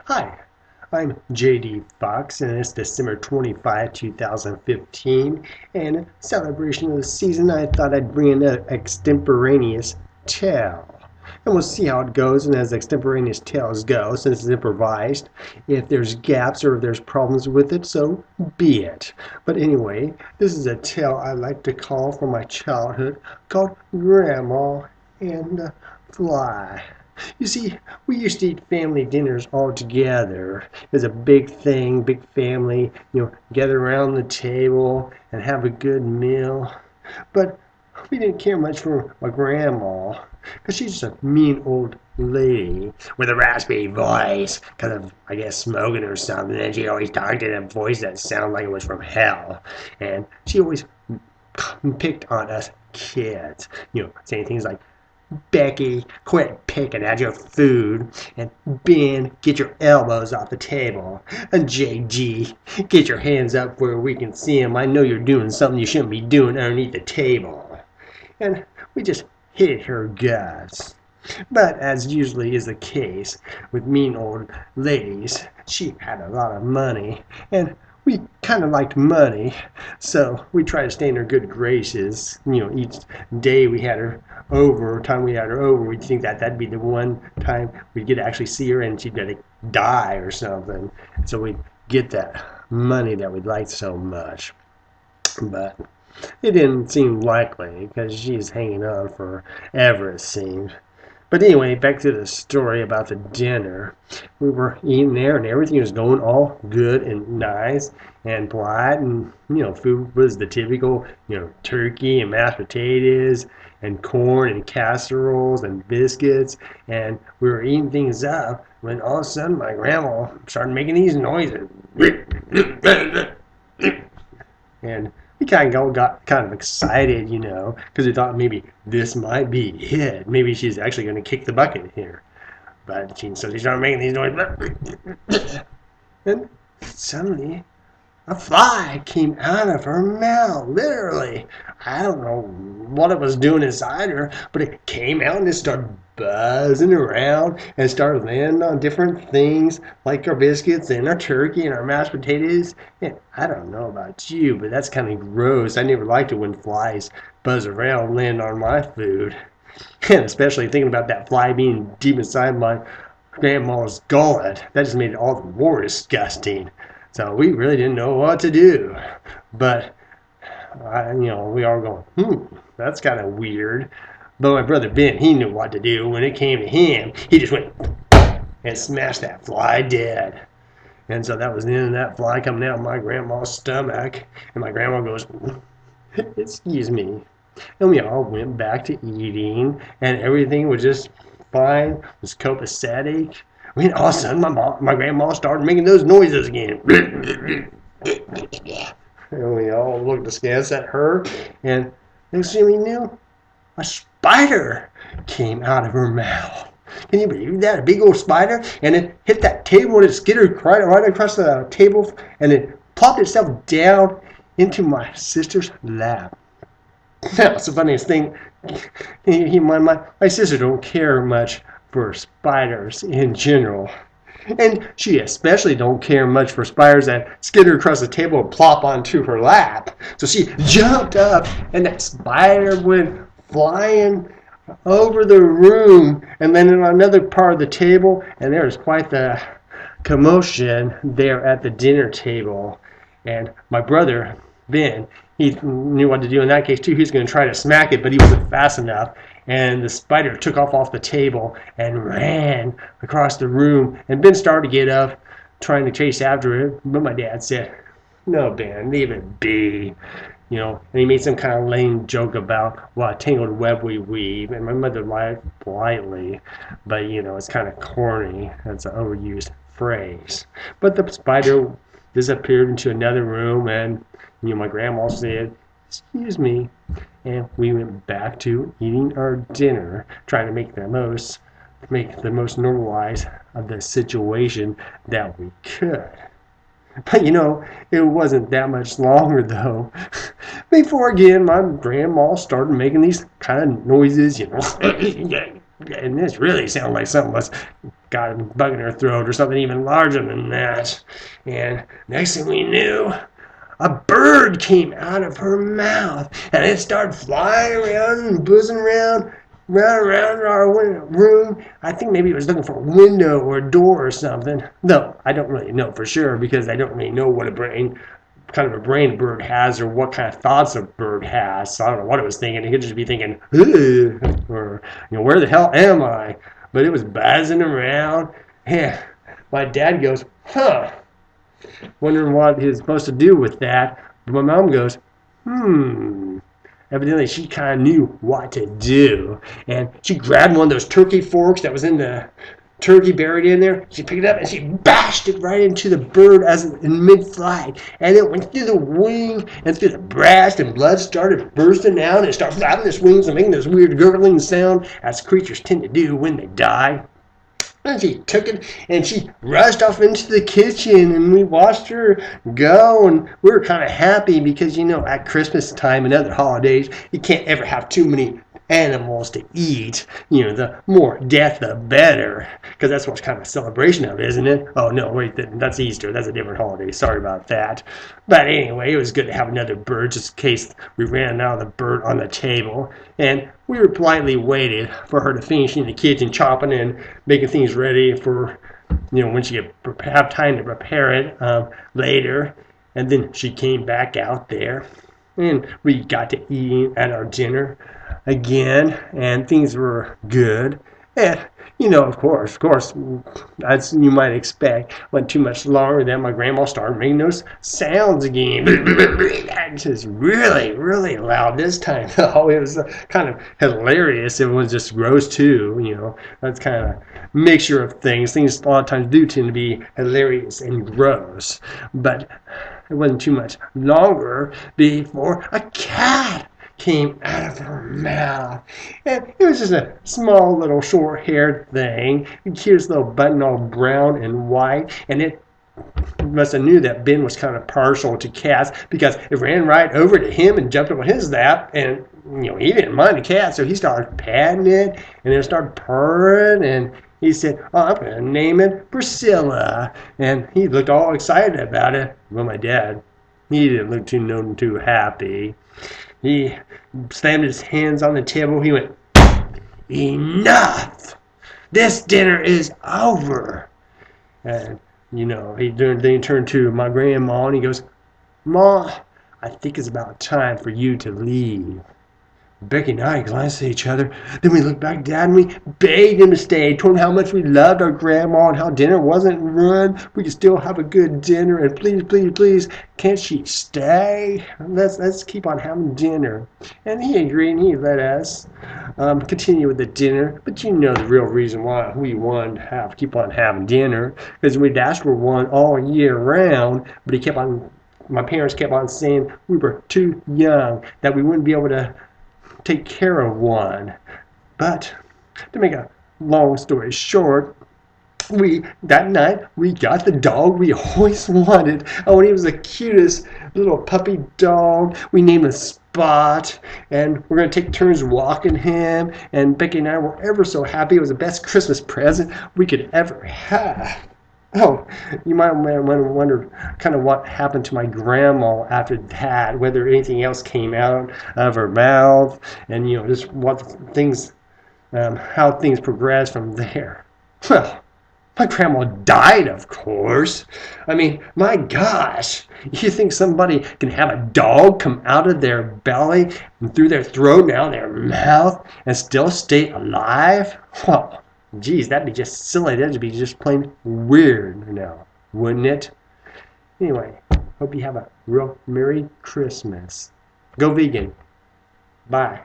Hi, I'm JD Fox, and it's December 25, 2015. And in celebration of the season, I thought I'd bring in an extemporaneous tale. And we'll see how it goes. And as extemporaneous tales go, since it's improvised, if there's gaps or if there's problems with it, so be it. But anyway, this is a tale I like to call from my childhood called Grandma and the Fly. You see, we used to eat family dinners all together. It was a big thing, big family, gather around the table and have a good meal. But we didn't care much for my grandma, because she's just a mean old lady with a raspy voice, because of, I guess, smoking or something. And she always talked in a voice that sounded like it was from hell. And she always picked on us kids, saying things like, Becky, quit picking at your food. And Ben, get your elbows off the table. And JG, get your hands up where we can see them. I know you're doing something you shouldn't be doing underneath the table. And we just hated her guts. But as usually is the case with mean old ladies, she had a lot of money, and we kind of liked money, so we tried to stay in her good graces. Each day we had her over, time we had her over, we'd think that that'd be the one time we'd get to actually see her and she'd gonna die or something. So we'd get that money that we liked so much. But it didn't seem likely because she's hanging on forever, it seemed. But anyway, back to the story about the dinner. We were eating there and everything was going all good and nice and polite. And, food was the typical, turkey and mashed potatoes and corn and casseroles and biscuits. And we were eating things up when all of a sudden my grandma started making these noises. And we kind of got kind of excited, because we thought maybe this might be it. Maybe she's actually going to kick the bucket here. But so she started making these noises. And suddenly, a fly came out of her mouth, literally. I don't know what it was doing inside her, but it came out and it started buzzing around and started landing on different things like our biscuits and our turkey and our mashed potatoes. And I don't know about you, but that's kind of gross. I never liked it when flies buzz around and land on my food. And especially thinking about that fly being deep inside my grandma's gullet. That just made it all the more disgusting. So we really didn't know what to do. But, we all going, that's kind of weird. But my brother Ben, he knew what to do. When it came to him, he just went and smashed that fly dead. And so that was the end of that fly coming out of my grandma's stomach. And my grandma goes, excuse me. And we all went back to eating, and everything was just fine. It was copacetic. All of a sudden, my grandma started making those noises again. And we all looked askance at her, and next thing we knew, a spider came out of her mouth. Can you believe that? A big old spider, and it hit that table, and it skittered right across the table, and it plopped itself down into my sister's lap. That's the funniest thing. My sister don't care much for spiders in general. And she especially don't care much for spiders that skitter across the table and plop onto her lap. So she jumped up, and that spider went flying over the room and then on another part of the table, and there was quite the commotion there at the dinner table. And my brother, Ben, he knew what to do in that case too. He was going to try to smack it, but he wasn't fast enough. And the spider took off the table and ran across the room. And Ben started to get up, trying to chase after it. But my dad said, no, Ben, leave it be. And he made some kind of lame joke about what a tangled web we weave. And my mother laughed politely. But, it's kind of corny. That's an overused phrase. But the spider disappeared into another room, and my grandma said, excuse me, and we went back to eating our dinner, trying to make the most normalized of the situation that we could. But it wasn't that much longer though before again my grandma started making these kind of noises, and this really sounded like something was got a bug in her throat or something even larger than that. And next thing we knew, a bird came out of her mouth, and it started flying around and buzzing around our room. I think maybe it was looking for a window or a door or something. No, I don't really know for sure because I don't really know what kind of a brain a bird has or what kind of thoughts a bird has. So I don't know what it was thinking. It could just be thinking, or where the hell am I? But it was buzzing around. And my dad goes, wondering what he's supposed to do with that. But my mom goes, Evidently she kind of knew what to do. And she grabbed one of those turkey forks that was in the turkey buried in there. She picked it up and she bashed it right into the bird as in mid-flight. And it went through the wing and through the breast, and blood started bursting out, and it started flapping its wings and making this weird gurgling sound as creatures tend to do when they die. And she took it and she rushed off into the kitchen, and we watched her go, and we were kind of happy because, at Christmas time and other holidays, you can't ever have too many animals to eat. The more death, the better, because that's what's kind of a celebration of, isn't it? Oh, no, wait, that's Easter. That's a different holiday. Sorry about that. But anyway, it was good to have another bird just in case we ran out of the bird on the table. And we were politely waited for her to finish in the kitchen, chopping and making things ready for, when she could have time to prepare it later. And then she came back out there, and we got to eat at our dinner again, and things were good. And of course, as you might expect, went too much longer than my grandma started making those sounds again. Just really, really loud this time. Oh, it was kind of hilarious. It was just gross too. That's kind of a mixture of things. Things a lot of times do tend to be hilarious and gross, but it wasn't too much longer before a cat came out of her mouth. And it was just a small little short-haired thing. Here's the little button all brown and white, and it must have knew that Ben was kind of partial to cats because it ran right over to him and jumped up on his lap, and he didn't mind the cat, so he started patting it, and then it started purring, and he said, I'm going to name it Priscilla. And he looked all excited about it. Well, my dad, he didn't look too happy. He slammed his hands on the table. He went, enough! This dinner is over. And, he turned to my grandma and he goes, Ma, I think it's about time for you to leave. Becky and I glanced at each other. Then we looked back at Dad and we begged him to stay. Told him how much we loved our grandma and how dinner wasn't ruined. We could still have a good dinner. And please, can't she stay? Let's keep on having dinner. And he agreed and he let us continue with the dinner. But the real reason why we wanted to keep on having dinner because we'd asked for one all year round. But my parents kept on saying we were too young, that we wouldn't be able to take care of one. But to make a long story short, that night we got the dog we always wanted. Oh, and he was the cutest little puppy dog. We named him Spot, and we're going to take turns walking him, and Becky and I were ever so happy. It was the best Christmas present we could ever have. Oh, you might wonder kind of what happened to my grandma after that, whether anything else came out of her mouth, and just how things progressed from there. Well, my grandma died, of course. I mean, my gosh, you think somebody can have a dog come out of their belly and through their throat, down their mouth, and still stay alive? Well, geez, that'd be just silly. That'd be just plain weird now, wouldn't it? Anyway, hope you have a real Merry Christmas. Go vegan. Bye.